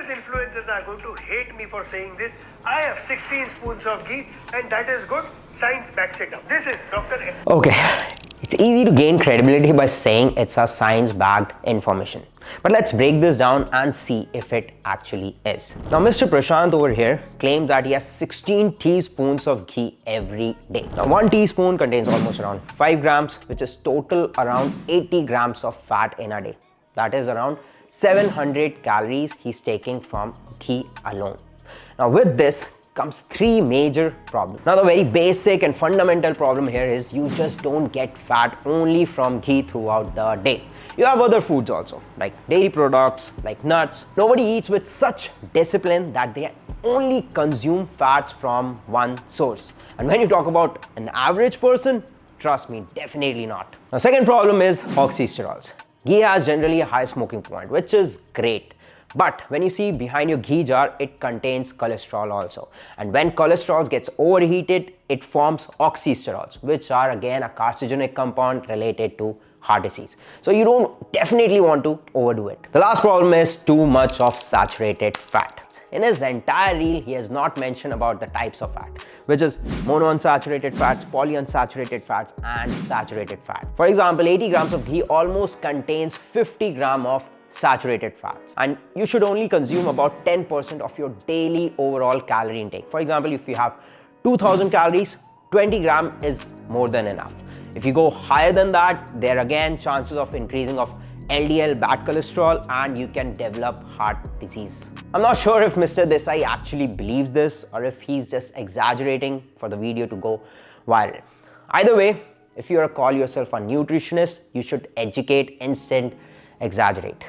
fitness influencers are going to hate me for saying this. I have 16 spoons of ghee and that is good. Science backs it up. This is Dr. Okay, it's easy to gain credibility by saying it's a science-backed information. But let's break this down and see if it actually is. Now, Mr. Prashant over here claimed that he has 16 teaspoons of ghee every day. Now, 1 teaspoon contains almost around 5 grams, which is total around 80 grams of fat in a day. That is around 700 calories he's taking from ghee alone. Now, with this comes 3 major problems. Now, the very basic and fundamental problem here is you just don't get fat only from ghee throughout the day. You have other foods also, like dairy products, like nuts. Nobody eats with such discipline that they only consume fats from one source. And when you talk about an average person, trust me, definitely not. Now, second problem is oxysterols. Ghee has generally a high smoking point, which is great. But when you see behind your ghee jar, it contains cholesterol also. And when cholesterol gets overheated, it forms oxysterols, which are again a carcinogenic compound related to heart disease. So you don't definitely want to overdo it. The last problem is too much of saturated fat. In his entire reel, he has not mentioned about the types of fat, which is monounsaturated fats, polyunsaturated fats, and saturated fat. For example, 80 grams of ghee almost contains 50 grams of saturated fats, and you should only consume about 10% of your daily overall calorie intake. For example, if you have 2000 calories, 20 grams is more than enough. If you go higher than that, there are again chances of increasing of LDL bad cholesterol and you can develop heart disease. I'm not sure if Mr. Desai actually believes this or if he's just exaggerating for the video to go viral. Either way, if you call yourself a nutritionist, you should educate instead exaggerate.